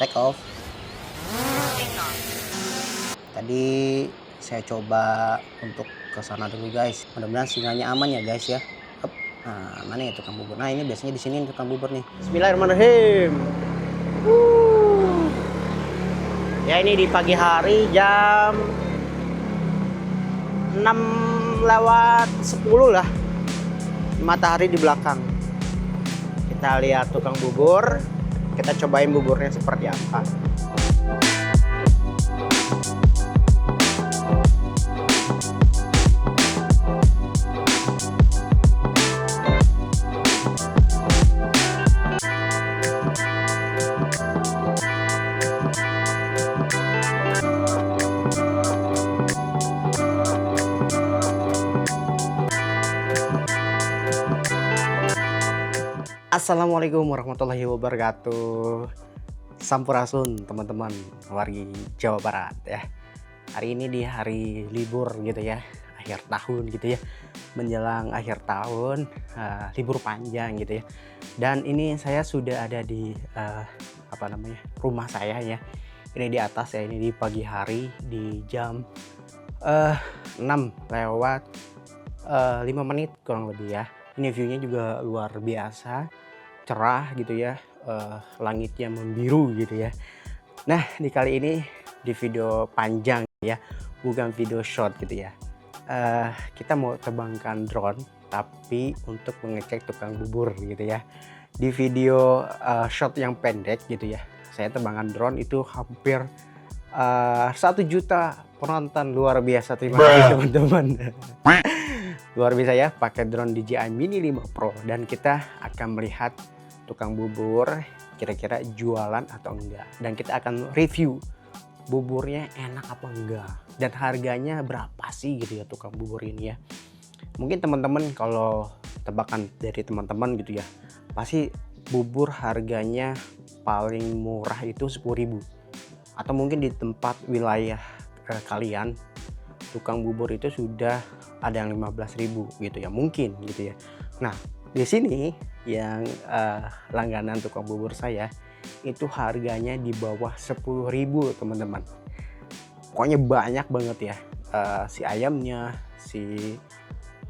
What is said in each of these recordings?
Take off. Tadi saya coba untuk ke sana dulu guys. Mudah-mudahan sinyalnya aman ya guys ya. Hup. Nah, mana ya tukang bubur? Nah, ini biasanya di sini tukang bubur nih. Bismillahirrahmanirrahim. Ya, ini di pagi hari jam 6:10 lah. Matahari di belakang. Kita lihat tukang bubur. Kita cobain buburnya seperti apa. Assalamualaikum warahmatullahi wabarakatuh. Sampurasun teman-teman wargi Jawa Barat ya. Hari ini di hari libur gitu ya, akhir tahun gitu ya, menjelang akhir tahun, libur panjang gitu ya. Dan ini saya sudah ada di rumah saya ya. Ini di atas ya, ini di pagi hari di jam 6:05 kurang lebih ya. Ini viewnya juga luar biasa, cerah gitu ya, langitnya membiru gitu ya. Nah, di kali ini di video panjang ya, bukan video short gitu ya. Kita mau terbangkan drone tapi untuk mengecek tukang bubur gitu ya. Di video short yang pendek gitu ya, saya terbangkan drone itu hampir 1 juta penonton. Luar biasa, terima kasih teman-teman. Luar biasa ya, pakai drone DJI Mini 5 Pro, dan kita akan melihat tukang bubur kira-kira jualan atau enggak, dan kita akan review buburnya enak apa enggak dan harganya berapa sih gitu ya tukang bubur ini ya. Mungkin teman-teman kalau tebakan dari teman-teman gitu ya, pasti bubur harganya paling murah itu 10.000, atau mungkin di tempat wilayah kalian tukang bubur itu sudah ada yang 15.000 gitu ya, mungkin gitu ya. Nah, di sini yang langganan tukang bubur saya itu harganya di bawah 10.000 teman-teman. Pokoknya banyak banget ya, si ayamnya,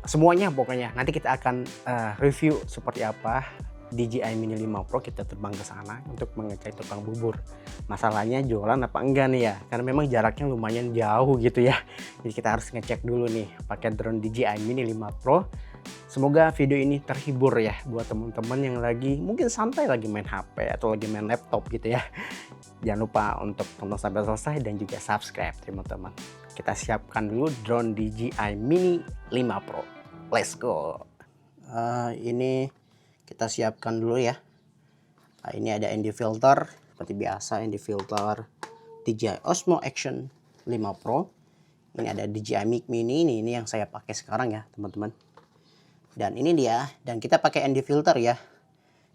semuanya pokoknya. Nanti kita akan review seperti apa DJI Mini 5 Pro. Kita terbang ke sana untuk mengecek tukang bubur. Masalahnya jualan apa enggak nih ya, karena memang jaraknya lumayan jauh gitu ya. Jadi kita harus ngecek dulu nih pakai drone DJI Mini 5 Pro. Semoga video ini terhibur ya buat teman-teman yang lagi mungkin santai, lagi main HP atau lagi main laptop gitu ya. Jangan lupa untuk tonton sampai selesai dan juga subscribe teman-teman. Kita siapkan dulu drone DJI Mini 5 Pro. Let's go. Ini kita siapkan dulu ya. Nah, ini ada ND filter seperti biasa, ND filter DJI Osmo Action 5 Pro. Ini ada DJI Mic Mini, ini yang saya pakai sekarang ya teman-teman. Dan ini dia, dan kita pakai ND filter ya.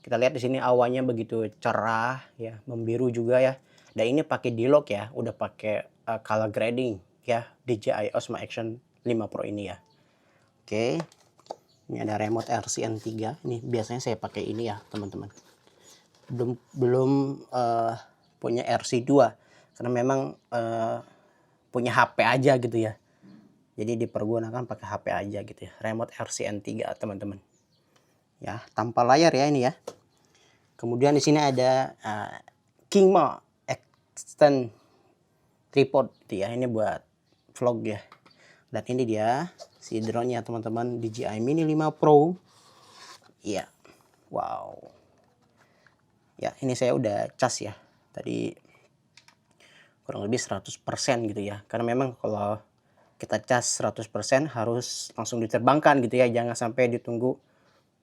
Kita lihat di sini awannya begitu cerah ya, membiru juga ya. Dan ini pakai D-Log ya, udah pakai color grading ya, DJI Osmo Action 5 Pro ini ya. Oke. Ini ada remote RCN3. Ini biasanya saya pakai ini ya teman-teman. Belum punya RC2 karena memang punya HP aja gitu ya. Jadi dipergunakan pakai HP aja gitu ya. Remote RCN3 teman-teman. Ya, tanpa layar ya ini ya. Kemudian di sini ada Kingma Extend Tripod gitu ya. Ini buat vlog ya. Dan ini dia si drone-nya teman-teman, DJI Mini 5 Pro. Iya. Wow. Ya, ini saya udah cas ya. Tadi kurang lebih 100% gitu ya. Karena memang kalau kita cas 100% harus langsung diterbangkan gitu ya. Jangan sampai ditunggu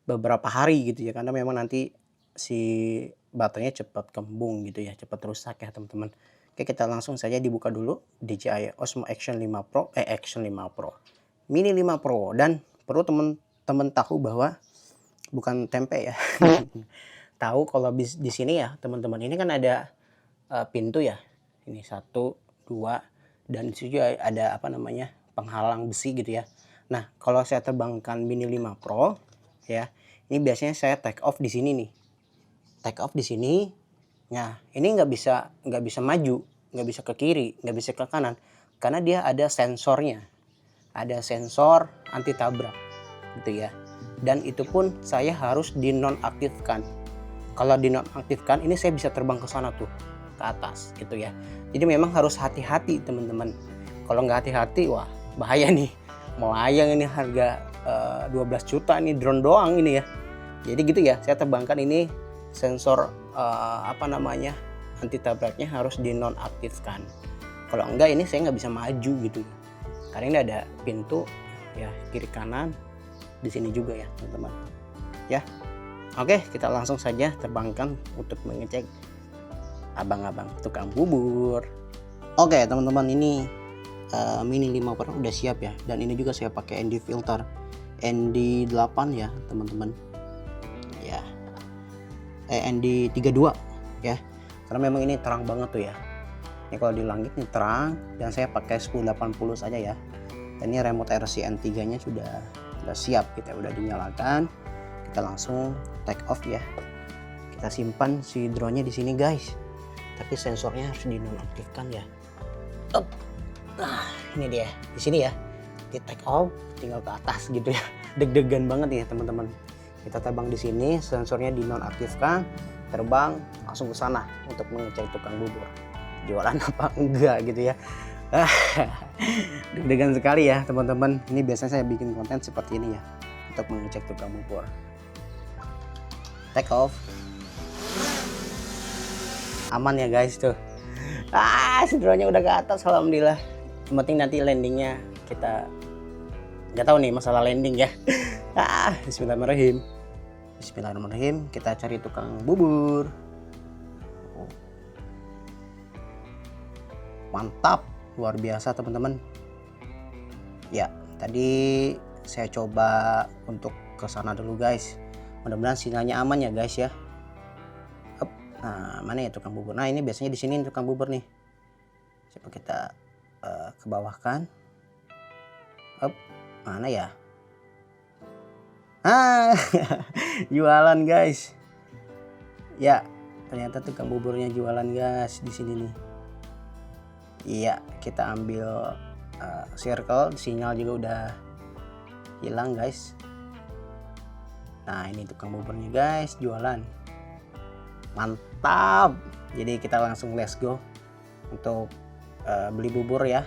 beberapa hari gitu ya. Karena memang nanti si baterainya cepat kembung gitu ya. Cepat rusak ya teman-teman. Oke, kita langsung saja dibuka dulu DJI Osmo Action 5 Pro, Action 5 Pro. Mini 5 Pro, dan perlu teman-teman tahu bahwa bukan tempe ya. Tahu kalau di sini ya teman-teman, ini kan ada pintu ya. Ini 1, 2, dan di sini juga ada penghalang besi gitu ya. Nah, kalau saya terbangkan Mini 5 Pro ya, ini biasanya saya take off di sini nih. Take off di sini, Nah, ini nggak bisa maju, nggak bisa ke kiri, nggak bisa ke kanan, karena dia ada sensornya, ada sensor anti tabrak, gitu ya. Dan itu pun saya harus dinonaktifkan. Kalau dinonaktifkan, ini saya bisa terbang ke sana tuh, ke atas, gitu ya. Jadi memang harus hati-hati teman-teman. Kalau nggak hati-hati, wah bahaya nih. Melayang ini harga 12 juta nih drone doang ini ya. Jadi gitu ya, saya terbangkan ini sensor anti tabraknya harus dinonaktifkan. Kalau enggak ini saya nggak bisa maju gitu. Karena ini ada pintu ya kiri kanan, di sini juga ya teman-teman. Ya, oke kita langsung saja terbangkan untuk mengecek abang-abang tukang bubur. Oke teman-teman, ini Mini 5 Pro udah siap ya, dan ini juga saya pakai ND filter ND8 ya teman-teman ya, ND32 ya, karena memang ini terang banget tuh ya. Ini kalau di langit ini terang, dan saya pakai 1080 saja ya. Dan ini remote RCN3 nya sudah siap, kita udah dinyalakan. Kita langsung take off ya. Kita simpan si drone nya di sini guys, tapi sensornya harus dinonaktifkan ya. Nah ini dia di sini ya, di take off tinggal ke atas gitu ya. Deg-degan banget ya teman-teman. Kita terbang di sini, sensornya dinonaktifkan, terbang langsung ke sana untuk mengecek tukang bubur jualan apa enggak gitu ya. Deg-degan sekali ya teman-teman. Ini biasanya saya bikin konten seperti ini ya, untuk mengecek tukang bubur. Take off, aman ya guys tuh. Si drone-nya udah ke atas, alhamdulillah. Yang penting nanti landingnya kita nggak tahu nih masalah landing ya. Bismillahirrahmanirrahim. Bismillahirrahmanirrahim. Kita cari tukang bubur. Mantap, luar biasa teman-teman. Ya, tadi saya coba untuk ke sana dulu guys. Mudah-mudahan sinyalnya aman ya guys ya. Nah, mana ya tukang bubur? Nah, ini biasanya di sini tukang bubur nih. Coba kita ke bawah kan. Mana ya? Jualan guys. Ya, ternyata tukang buburnya jualan guys di sini nih. Iya, kita ambil circle, sinyal juga udah hilang guys. Nah, ini tukang buburnya guys, jualan. Mantap. Jadi kita langsung let's go untuk beli bubur ya.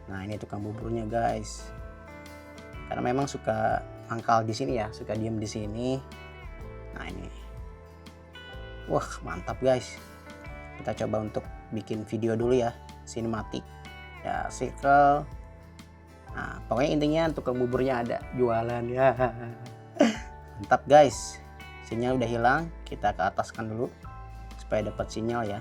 Nah, ini tukang buburnya guys. Karena memang suka mangkal di sini ya, suka diem di sini. Nah, ini. Wah, mantap guys. Kita coba untuk bikin video dulu ya, sinematik. Ya, circle. Nah, pokoknya intinya tukang buburnya ada, jualan ya. Mantap guys. Sinyal udah hilang, kita ke ataskan dulu supaya dapat sinyal ya.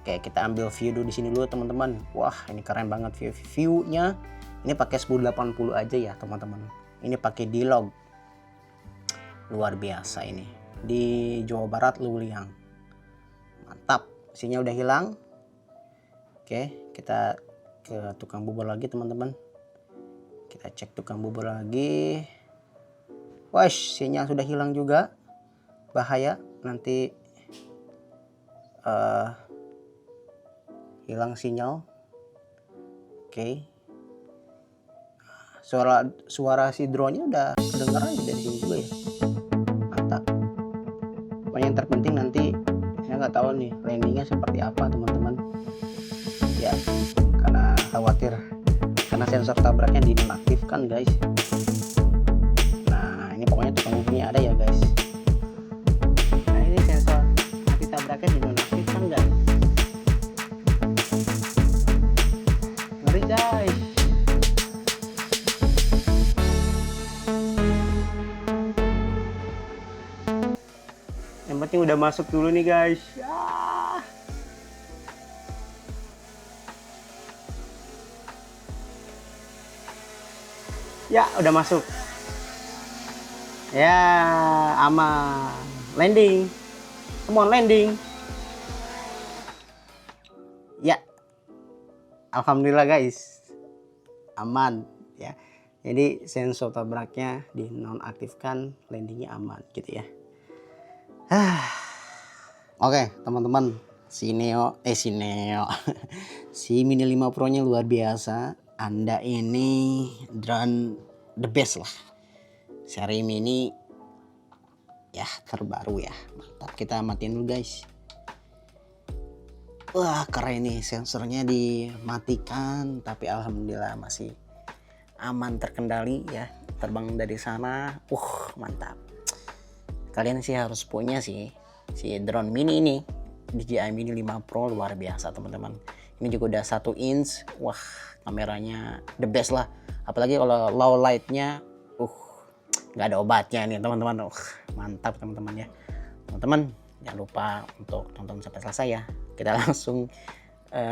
Oke, kita ambil view dulu di sini dulu teman-teman. Wah, ini keren banget view-nya. Ini pakai 1080 aja ya teman-teman. Ini pakai D-Log. Luar biasa ini. Di Jawa Barat, Luliang. Mantap. Sinyal udah hilang. Oke, kita ke tukang bubur lagi teman-teman. Kita cek tukang bubur lagi. Wah, sinyal sudah hilang juga. Bahaya nanti hilang sinyal. Oke. Suara si drone-nya udah kedengaran dari sini juga ya. Mantap. Pokoknya yang terpenting nanti saya nggak tahu nih landingnya seperti apa teman-teman. Ya, karena khawatir karena sensor tabraknya dinonaktifkan guys. Nah, ini pokoknya tukang buburnya ada ya guys. Nah, ini sensor anti tabraknya dinonaktifkan guys. Ngeri guys. Yang penting udah masuk dulu nih guys. Ya, udah masuk. Ya, aman. Landing. Come on, landing. Ya. Alhamdulillah guys. Aman ya. Jadi sensor tabraknya dinonaktifkan, landingnya aman gitu ya. Oke, teman-teman, si Neo si Mini 5 Pro nya luar biasa. Anda ini drone the best lah. Seri Mini ya terbaru ya. Mantap, kita matiin dulu guys. Wah, keren nih, sensornya dimatikan tapi alhamdulillah masih aman terkendali ya. Terbang dari sana. Mantap. Kalian sih harus punya sih si drone mini ini. DJI Mini 5 Pro luar biasa teman-teman. Ini juga udah 1 inch. Wah, kameranya the best lah. Apalagi kalau low lightnya nggak ada obatnya nih teman-teman. Mantap teman-teman ya. Teman-teman jangan lupa untuk tonton sampai selesai ya. Kita langsung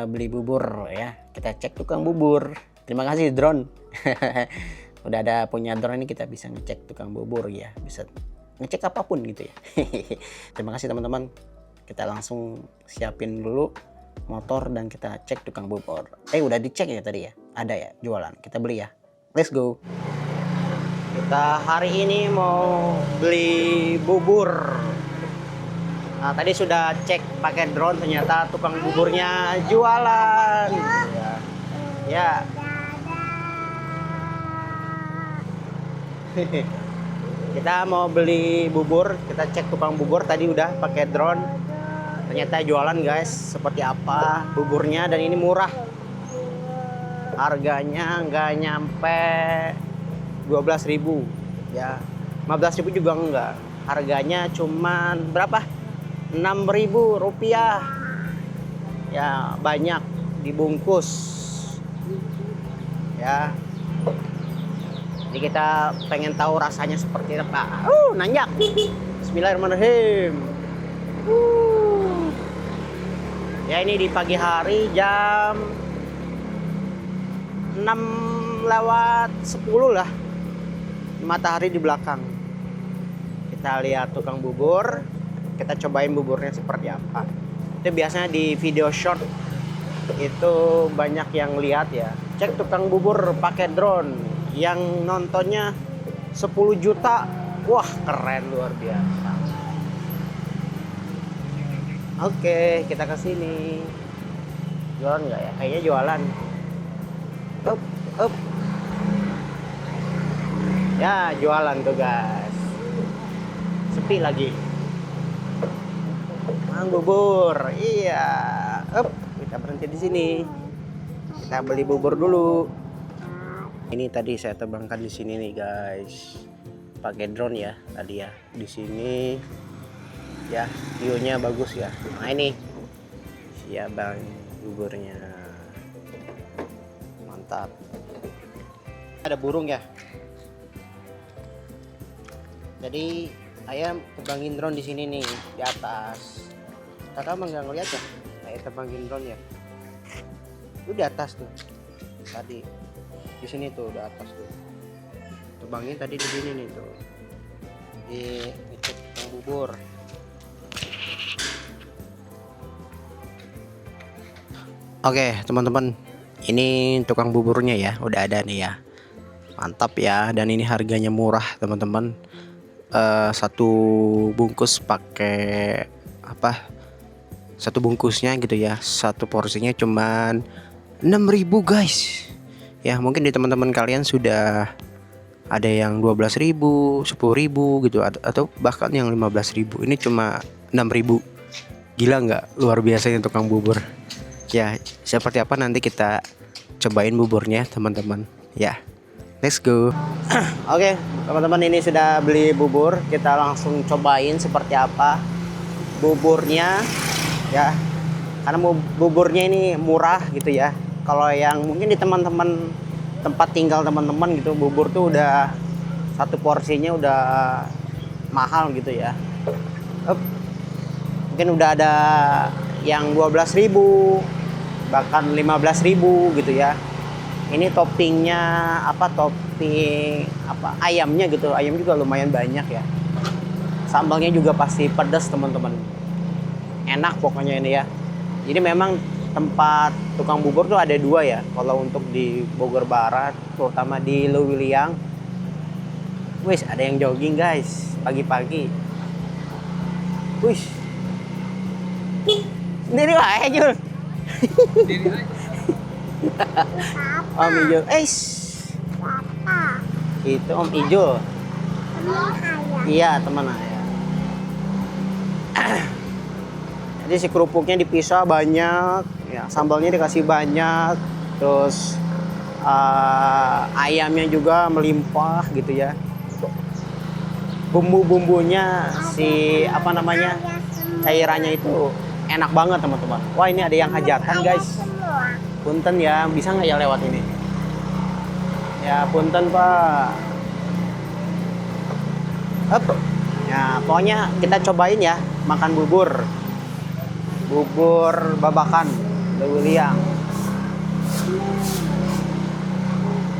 beli bubur ya. Kita cek tukang bubur. Terima kasih drone. Udah ada punya drone ini, kita bisa ngecek tukang bubur ya. Bisa ngecek apapun gitu ya. Terima kasih teman-teman. Kita langsung siapin dulu motor dan kita cek tukang bubur. Udah dicek ya tadi ya? Ada ya jualan. Kita beli ya. Let's go. Kita hari ini mau beli bubur. Nah, tadi sudah cek pakai drone, ternyata tukang buburnya jualan. Ya. Kita mau beli bubur, kita cek tukang bubur tadi udah pakai drone. Ternyata jualan guys, seperti apa buburnya, dan ini murah. Harganya nggak nyampe 12.000 ya. 15.000 juga enggak. Harganya cuman berapa? 6.000 rupiah. Ya, banyak dibungkus. Ya. Jadi kita pengen tahu rasanya seperti apa. Nanjak. Bismillahirrahmanirrahim. Ya, ini di pagi hari jam 6:10 lah. Matahari di belakang. Kita lihat tukang bubur. Kita cobain buburnya seperti apa. Itu biasanya di video short itu banyak yang lihat ya. Cek tukang bubur pakai drone. Yang nontonnya 10 juta. Wah, keren luar biasa. Oke, kita ke sini. Jualan nggak ya? Kayaknya jualan. Up. Ya, jualan tuh guys. Sepi lagi. Mang bubur. Iya. Kita berhenti di sini. Kita beli bubur dulu. Ini tadi saya terbangkan di sini nih guys, pakai drone ya tadi ya. Di sini ya view-nya bagus ya. Nah ini siap bang buburnya, mantap. Ada burung ya. Jadi saya terbangin drone di sini nih di atas. Kakak emang nggak ngeliat ya? Saya terbangin drone ya. Itu di atas tuh tadi. Di sini tuh di atas tuh. Terbangin tadi di sini nih tuh. Di ngecek tukang bubur. Oke, teman-teman. Ini tukang buburnya ya, udah ada nih ya. Mantap ya, dan ini harganya murah, teman-teman. Satu bungkus pakai apa? Satu bungkusnya gitu ya. Satu porsinya cuman 6.000 guys. Ya, mungkin di teman-teman kalian sudah ada yang 12.000, 10.000 gitu, atau bahkan yang 15.000. Ini cuma 6.000. Gila nggak? Luar biasanya tukang bubur. Ya, seperti apa nanti kita cobain buburnya, teman-teman. Ya, let's go. Oke, teman-teman, ini sudah beli bubur. Kita langsung cobain seperti apa buburnya ya. Karena buburnya ini murah gitu ya. Kalau yang mungkin di teman-teman tempat tinggal teman-teman gitu, bubur tuh udah satu porsinya udah mahal gitu ya. Mungkin udah ada yang 12.000, bahkan 15.000 gitu ya. Ini toppingnya topping ayamnya gitu. Ayam juga lumayan banyak ya. Sambalnya juga pasti pedas teman-teman. Enak pokoknya ini ya. Jadi memang tempat tukang bubur tuh ada dua ya. Kalau untuk di Bogor Barat, terutama di Lewiliang. Wis, ada yang jogging guys, pagi-pagi. Wih. Ini wae Jul. Om Ijul. Itu Om Ijul. Iya, teman ayah. Jadi si kerupuknya dipisah banyak, ya sambalnya dikasih banyak, terus ayamnya juga melimpah gitu ya. Bumbu-bumbunya si apa namanya cairannya itu enak banget teman-teman. Wah ini ada yang hajatan guys. Punten ya, bisa nggak ya lewat ini? Ya punten pak. Up. Ya pokoknya kita cobain ya makan bubur babakan Lewiliang.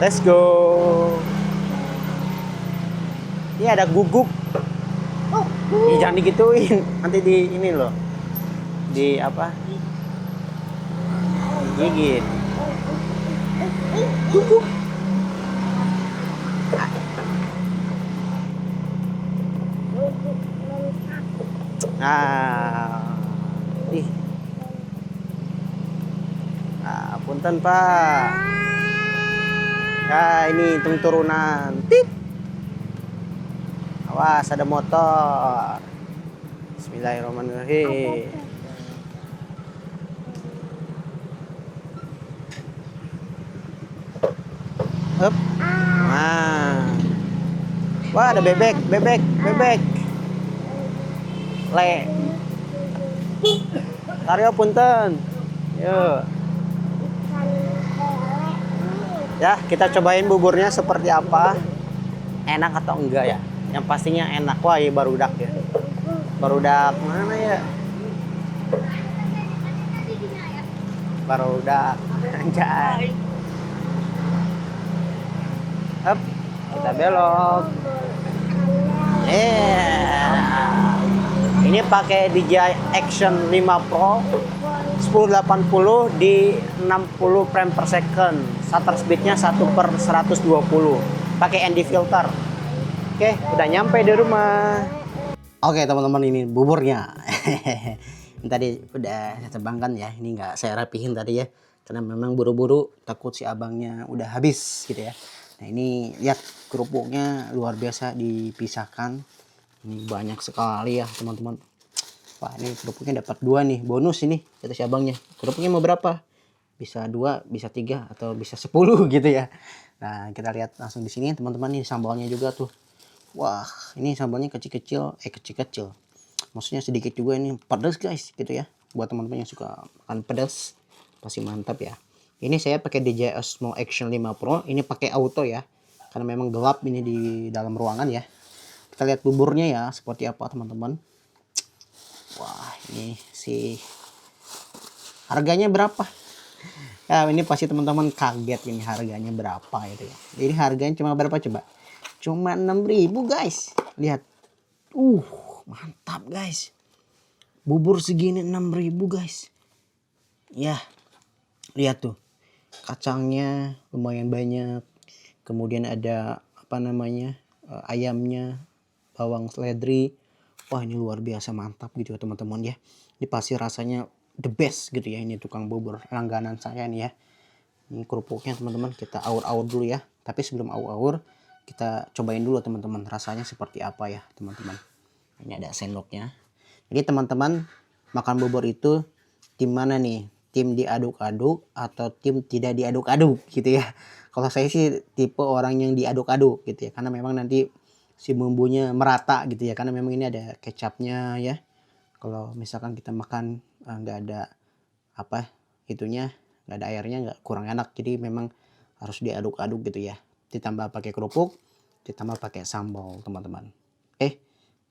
Let's go. Ini ada guguk. Jangan digituin, nanti di ini loh. Di apa? Gigit. Guguk. Nah. Ih. Nah, punten Pak. Ya, ini hitung turunan. Tit. Awas ada motor. Bismillahirrahmanirrahim. Up. Nah. Wah, ada bebek. Le. Tario punten. Yuk. Ya, kita cobain buburnya seperti apa. Enak atau enggak ya? Yang pastinya enak. Wah, ya barudak ya. Barudak mana ya? Barudak. Anjay. Up. Kita belok. Ini pakai DJI Action 5 Pro 1080 di 60 frame per second. Shutter speednya 1/120. Pakai ND filter. Oke, udah nyampe di rumah. Oke teman-teman, ini buburnya. Ini tadi udah saya tebangkan ya. Ini nggak saya rapihin tadi ya, karena memang buru-buru takut si abangnya udah habis gitu ya. Nah ini lihat kerupuknya luar biasa dipisahkan. Ini banyak sekali ya teman-teman. Wah ini kerupuknya dapat 2 nih bonus ini kata si abangnya. Kerupuknya mau berapa? Bisa 2, bisa 3 atau bisa 10 gitu ya. Nah kita lihat langsung di sini teman-teman. Ini sambalnya juga tuh. Wah ini sambalnya kecil-kecil. Kecil-kecil. Maksudnya sedikit juga, ini pedas guys gitu ya. Buat teman-teman yang suka makan pedas pasti mantap ya. Ini saya pakai DJI Osmo Action 5 Pro. Ini pakai auto ya. Karena memang gelap ini di dalam ruangan ya. Kita lihat buburnya ya seperti apa teman-teman. Wah ini sih harganya berapa ya, ini pasti teman-teman kaget ini harganya berapa gitu ya. Jadi harganya cuma berapa coba? Cuma 6.000 guys. Lihat. Mantap guys. Bubur segini 6.000 guys. Ya. Lihat tuh. Kacangnya lumayan banyak. Kemudian ada apa namanya? Ayamnya, bawang seledri. Wah ini luar biasa mantap gitu ya teman-teman ya. Ini pasti rasanya the best gitu ya. Ini tukang bubur langganan saya nih ya. Ini kerupuknya teman-teman kita aur-aur dulu ya. Tapi sebelum aur-aur kita cobain dulu teman-teman rasanya seperti apa ya teman-teman. Ini ada sendoknya. Jadi teman-teman makan bubur itu tim mana nih? Tim diaduk-aduk atau tim tidak diaduk-aduk gitu ya. Kalau saya sih tipe orang yang diaduk-aduk gitu ya. Karena memang nanti si bumbunya merata gitu ya. Karena memang ini ada kecapnya ya. Kalau misalkan kita makan nggak ada apa itunya, nggak ada airnya, nggak kurang enak. Jadi memang harus diaduk-aduk gitu ya. Ditambah pakai kerupuk, ditambah pakai sambal teman-teman.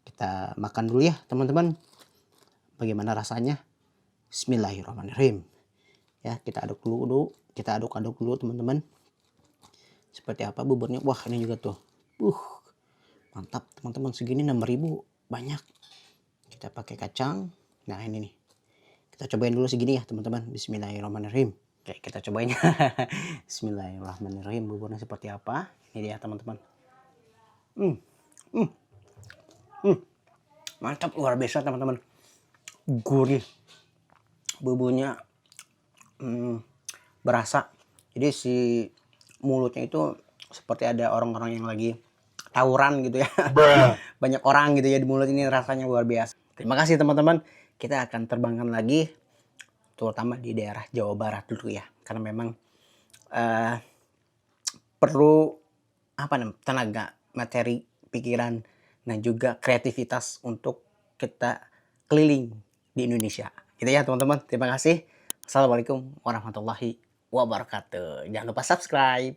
Kita makan dulu ya teman-teman. Bagaimana rasanya? Bismillahirrahmanirrahim. Ya kita aduk dulu, kita aduk-aduk dulu teman-teman. Seperti apa buburnya? Wah ini juga tuh. Mantap teman-teman, segini 6.000 banyak. Kita pakai kacang. Nah ini nih. Kita cobain dulu segini ya teman-teman. Bismillahirrahmanirrahim. Oke kita cobain. Bismillahirrahmanirrahim. Buburnya seperti apa? Ini dia teman-teman. Mantap, luar biasa teman-teman. Gurih, bumbunya berasa. Jadi si mulutnya itu seperti ada orang-orang yang lagi tawuran gitu ya. Banyak orang gitu ya di mulut ini, rasanya luar biasa. Terima kasih teman-teman. Kita akan terbangkan lagi, terutama di daerah Jawa Barat dulu ya. Karena memang perlu tenaga, materi, pikiran, dan juga kreativitas untuk kita keliling di Indonesia. Gitu ya teman-teman. Terima kasih. Assalamualaikum warahmatullahi wabarakatuh. Jangan lupa subscribe.